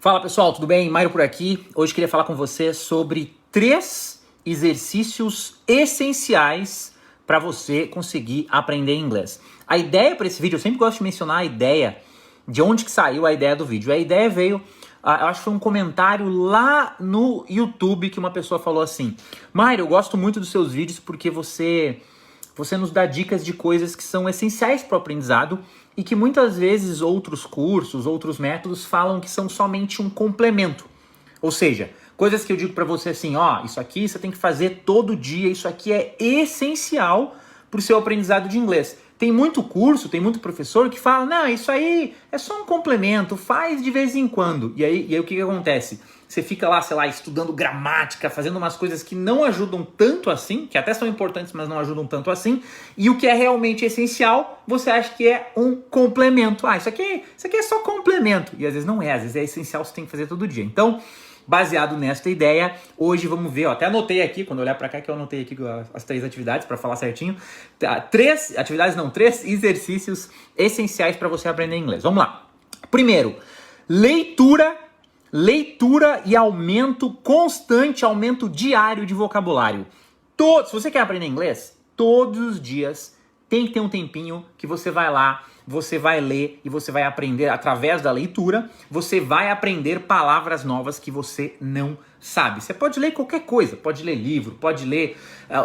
Fala pessoal, tudo bem? Mairo por aqui. Hoje queria falar com você sobre 3 exercícios essenciais para você conseguir aprender inglês. A ideia para esse vídeo, eu sempre gosto de mencionar a ideia, de onde que saiu a ideia do vídeo. A ideia veio, eu acho que foi um comentário lá no YouTube que uma pessoa falou assim: Mairo, eu gosto muito dos seus vídeos porque você nos dá dicas de coisas que são essenciais para o aprendizado e que muitas vezes outros cursos, outros métodos falam que são somente um complemento. Ou seja, coisas que eu digo para você assim, isso aqui você tem que fazer todo dia, isso aqui é essencial para o seu aprendizado de inglês. Tem muito curso, tem muito professor que fala, não, isso aí é só um complemento, faz de vez em quando. E aí o que acontece? Você fica lá, sei lá, estudando gramática, fazendo umas coisas que não ajudam tanto assim, que até são importantes, mas não ajudam tanto assim, e o que é realmente essencial, você acha que é um complemento. Isso aqui é só complemento. E às vezes não é, às vezes é essencial, você tem que fazer todo dia. Então, baseado nesta ideia, hoje vamos ver, até anotei aqui, quando eu olhar para cá que eu anotei aqui as 3 atividades para falar certinho. 3 exercícios essenciais para você aprender inglês. Vamos lá. Primeiro, leitura e constante aumento diário de vocabulário. Se você quer aprender inglês, todos os dias tem que ter um tempinho que você vai lá, você vai ler e você vai aprender através da leitura, você vai aprender palavras novas que você não sabe. Você pode ler qualquer coisa, pode ler livro, pode ler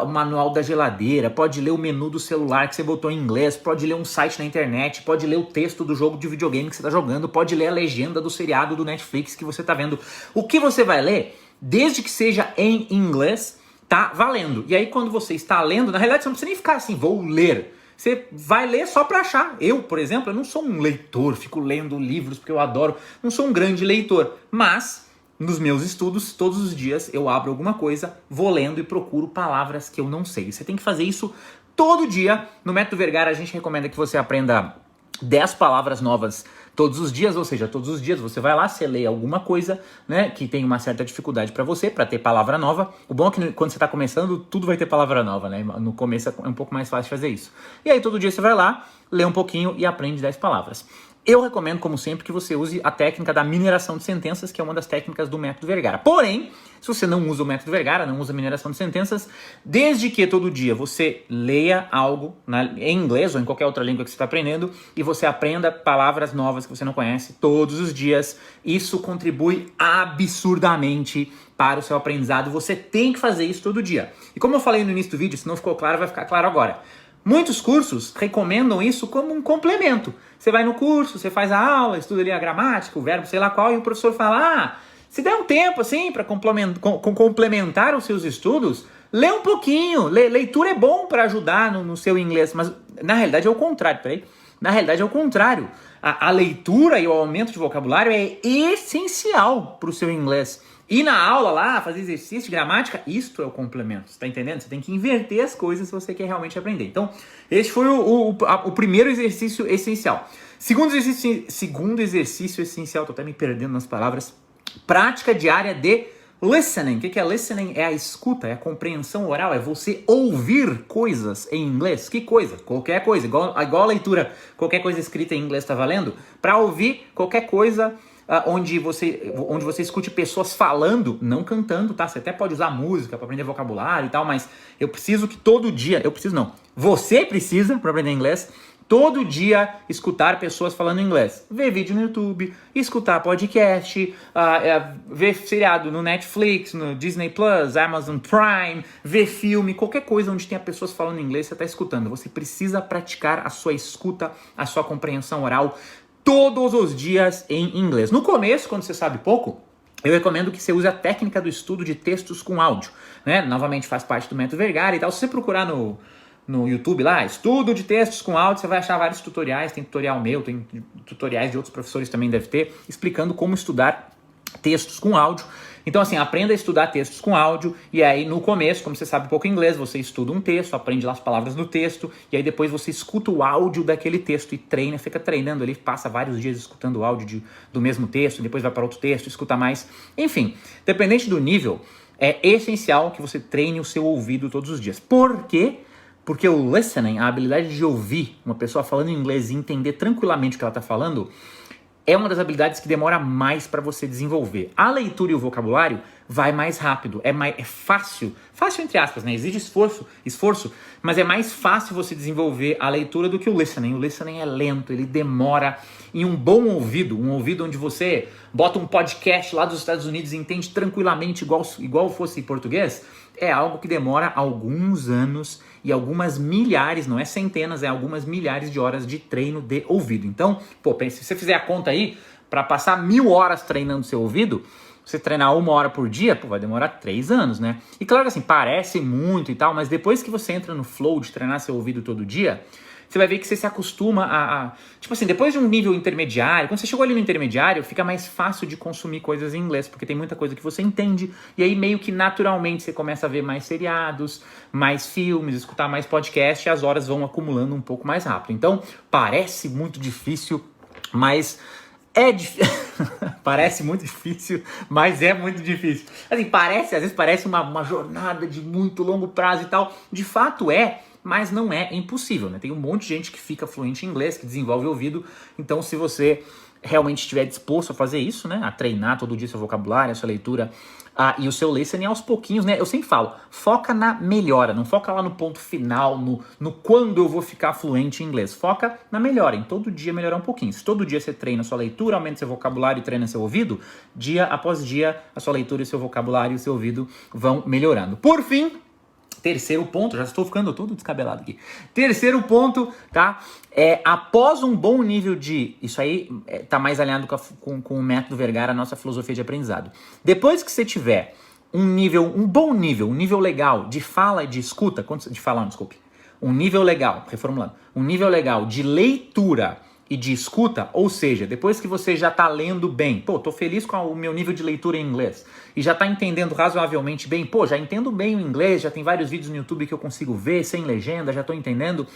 o manual da geladeira, pode ler o menu do celular que você botou em inglês, pode ler um site na internet, pode ler o texto do jogo de videogame que você está jogando, pode ler a legenda do seriado do Netflix que você está vendo. O que você vai ler, desde que seja em inglês, tá valendo. E aí quando você está lendo, na realidade você não precisa nem ficar assim, vou ler. Você vai ler só para achar. Eu, por exemplo, eu não sou um leitor, fico lendo livros porque eu adoro, não sou um grande leitor, mas nos meus estudos, todos os dias eu abro alguma coisa, vou lendo e procuro palavras que eu não sei. Você tem que fazer isso todo dia. No Método Vergara a gente recomenda que você aprenda 10 palavras novas todos os dias, ou seja, todos os dias você vai lá, você lê alguma coisa, né, que tem uma certa dificuldade para você, para ter palavra nova. O bom é que quando você está começando, tudo vai ter palavra nova, né? No começo é um pouco mais fácil fazer isso. E aí todo dia você vai lá, lê um pouquinho e aprende 10 palavras. Eu recomendo, como sempre, que você use a técnica da mineração de sentenças, que é uma das técnicas do Método Vergara. Porém, se você não usa o Método Vergara, não usa a mineração de sentenças, desde que todo dia você leia algo em inglês ou em qualquer outra língua que você está aprendendo e você aprenda palavras novas que você não conhece todos os dias, isso contribui absurdamente para o seu aprendizado. Você tem que fazer isso todo dia. E como eu falei no início do vídeo, se não ficou claro, vai ficar claro agora. Muitos cursos recomendam isso como um complemento. Você vai no curso, você faz a aula, estuda ali a gramática, o verbo, sei lá qual, e o professor fala, se der um tempo assim para complementar os seus estudos, lê um pouquinho. Leitura é bom para ajudar no seu inglês, mas na realidade é o contrário, Na realidade é o contrário. A leitura e o aumento de vocabulário é essencial para o seu inglês. E na aula lá, fazer exercício de gramática, isto é o complemento, você tá entendendo? Você tem que inverter as coisas se você quer realmente aprender. Então, esse foi o primeiro exercício essencial. Segundo exercício essencial, tô até me perdendo nas palavras, prática diária de listening. O que é listening? É a escuta, é a compreensão oral, é você ouvir coisas em inglês. Que coisa? Qualquer coisa, igual a leitura, qualquer coisa escrita em inglês tá valendo. Para ouvir qualquer coisa onde você escute pessoas falando, não cantando, tá? Você até pode usar música para aprender vocabulário e tal, mas eu preciso que todo dia, você precisa, para aprender inglês, todo dia escutar pessoas falando inglês. Ver vídeo no YouTube, escutar podcast, ver seriado no Netflix, no Disney Plus, Amazon Prime, ver filme, qualquer coisa onde tenha pessoas falando inglês, você está escutando. Você precisa praticar a sua escuta, a sua compreensão oral todos os dias em inglês. No começo, quando você sabe pouco, eu recomendo que você use a técnica do estudo de textos com áudio, né? Novamente faz parte do Método Vergara e tal. Se você procurar no YouTube lá, estudo de textos com áudio, você vai achar vários tutoriais, tem tutorial meu, tem tutoriais de outros professores também deve ter, explicando como estudar textos com áudio. Então assim, aprenda a estudar textos com áudio e aí no começo, como você sabe pouco inglês, você estuda um texto, aprende lá as palavras do texto e aí depois você escuta o áudio daquele texto e treina, fica treinando ali, passa vários dias escutando o áudio do mesmo texto, depois vai para outro texto, escuta mais. Enfim, dependente do nível, é essencial que você treine o seu ouvido todos os dias. Por quê? Porque o listening, a habilidade de ouvir uma pessoa falando inglês e entender tranquilamente o que ela está falando, é uma das habilidades que demora mais para você desenvolver. A leitura e o vocabulário vai mais rápido, é fácil entre aspas, né? Exige esforço, mas é mais fácil você desenvolver a leitura do que o listening. O listening é lento, ele demora. Em um bom ouvido, um ouvido onde você bota um podcast lá dos Estados Unidos e entende tranquilamente igual fosse em português, é algo que demora alguns anos e algumas milhares, não é centenas, é algumas milhares de horas de treino de ouvido. Então, se você fizer a conta aí, para passar 1000 horas treinando seu ouvido, você treinar 1 hora por dia, vai demorar 3 anos, né? E claro que assim, parece muito e tal, mas depois que você entra no flow de treinar seu ouvido todo dia, você vai ver que você se acostuma tipo assim, depois de um nível intermediário, quando você chegou ali no intermediário, fica mais fácil de consumir coisas em inglês, porque tem muita coisa que você entende, e aí meio que naturalmente você começa a ver mais seriados, mais filmes, escutar mais podcast, e as horas vão acumulando um pouco mais rápido. Então, parece muito difícil, mas é difícil. Parece muito difícil, mas é muito difícil. Assim, às vezes parece uma jornada de muito longo prazo e tal. De fato é, mas não é impossível, né? Tem um monte de gente que fica fluente em inglês, que desenvolve o ouvido. Então, se você realmente estiver disposto a fazer isso, né? A treinar todo dia seu vocabulário, a sua leitura e o seu listening aos pouquinhos, né? Eu sempre falo, foca na melhora, não foca lá no ponto final, no quando eu vou ficar fluente em inglês. Foca na melhora, em todo dia melhorar um pouquinho. Se todo dia você treina a sua leitura, aumenta seu vocabulário e treina seu ouvido, dia após dia a sua leitura e seu vocabulário e o seu ouvido vão melhorando. Por fim, terceiro ponto, já estou ficando todo descabelado aqui. Terceiro ponto, tá? Após um bom nível de... Isso aí tá mais alinhado com o método Vergara, a nossa filosofia de aprendizado. Depois que você tiver um bom nível, um nível legal de fala e de escuta, um nível legal, reformulando, um nível legal de leitura e de escuta, ou seja, depois que você já está lendo bem, tô feliz com o meu nível de leitura em inglês, e já está entendendo razoavelmente bem, já entendo bem o inglês, já tem vários vídeos no YouTube que eu consigo ver sem legenda, já estou entendendo.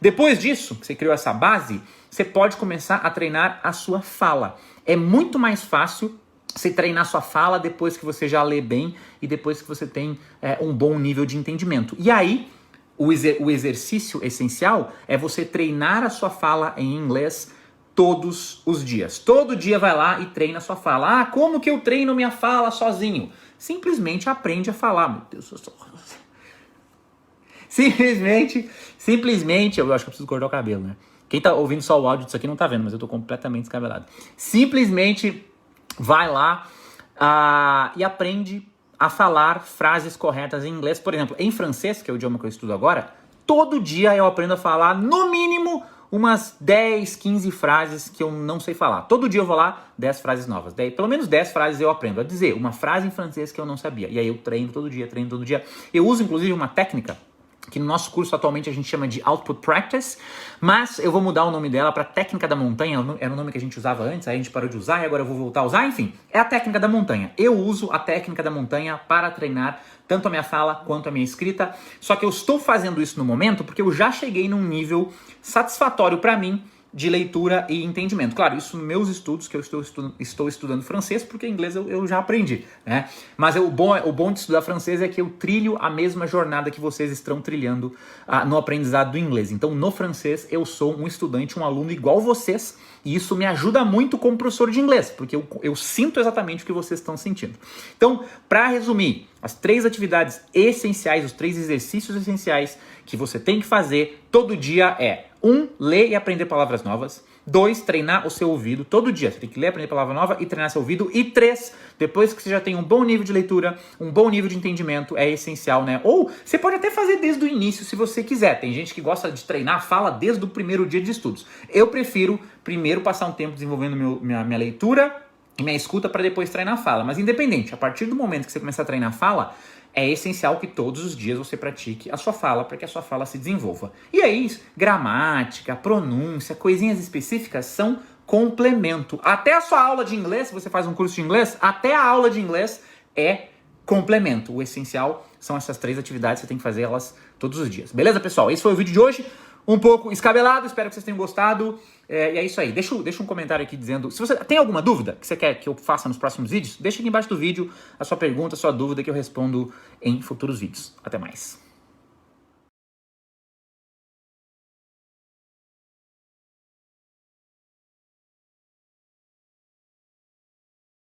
Depois disso, que você criou essa base, você pode começar a treinar a sua fala. É muito mais fácil você treinar sua fala depois que você já lê bem e depois que você tem um bom nível de entendimento. E aí, o exercício essencial é você treinar a sua fala em inglês todos os dias. Todo dia vai lá e treina a sua fala. Como que eu treino minha fala sozinho? Simplesmente aprende a falar. Meu Deus, eu sou... Simplesmente, eu acho que eu preciso cortar o cabelo, né? Quem tá ouvindo só o áudio disso aqui não tá vendo, mas eu tô completamente descabelado. Simplesmente vai lá e aprende a falar frases corretas em inglês. Por exemplo, em francês, que é o idioma que eu estudo agora, todo dia eu aprendo a falar, no mínimo, umas 10, 15 frases que eu não sei falar. Todo dia eu vou lá, 10 frases novas. Pelo menos 10 frases eu aprendo a dizer. Uma frase em francês que eu não sabia. E aí eu treino todo dia. Eu uso, inclusive, uma técnica que no nosso curso atualmente a gente chama de Output Practice, mas eu vou mudar o nome dela para Técnica da Montanha, era o nome que a gente usava antes, aí a gente parou de usar e agora eu vou voltar a usar, enfim, é a Técnica da Montanha. Eu uso a Técnica da Montanha para treinar tanto a minha fala quanto a minha escrita, só que eu estou fazendo isso no momento porque eu já cheguei num nível satisfatório para mim de leitura e entendimento. Claro, isso nos meus estudos, que eu estou estudando francês, porque inglês eu já aprendi, né? Mas o bom de estudar francês é que eu trilho a mesma jornada que vocês estão trilhando no aprendizado do inglês. Então, no francês, eu sou um estudante, um aluno igual vocês, e isso me ajuda muito como professor de inglês, porque eu sinto exatamente o que vocês estão sentindo. Então, para resumir, as 3 atividades essenciais, os 3 exercícios essenciais que você tem que fazer todo dia é: 1, ler e aprender palavras novas. 2, treinar o seu ouvido todo dia. Você tem que ler, aprender palavra nova e treinar seu ouvido. E 3, depois que você já tem um bom nível de leitura, um bom nível de entendimento, é essencial, né? Ou você pode até fazer desde o início, se você quiser. Tem gente que gosta de treinar a fala desde o primeiro dia de estudos. Eu prefiro primeiro passar um tempo desenvolvendo minha leitura e minha escuta para depois treinar a fala. Mas independente, a partir do momento que você começar a treinar a fala, é essencial que todos os dias você pratique a sua fala para que a sua fala se desenvolva. E aí, gramática, pronúncia, coisinhas específicas são complemento. Até a sua aula de inglês, se você faz um curso de inglês, até a aula de inglês é complemento. O essencial são essas 3 atividades, você tem que fazer elas todos os dias. Beleza, pessoal? Esse foi o vídeo de hoje. Um pouco escabelado, espero que vocês tenham gostado. E é isso aí. Deixa um comentário aqui dizendo... Se você tem alguma dúvida que você quer que eu faça nos próximos vídeos, deixa aqui embaixo do vídeo a sua pergunta, a sua dúvida, que eu respondo em futuros vídeos. Até mais.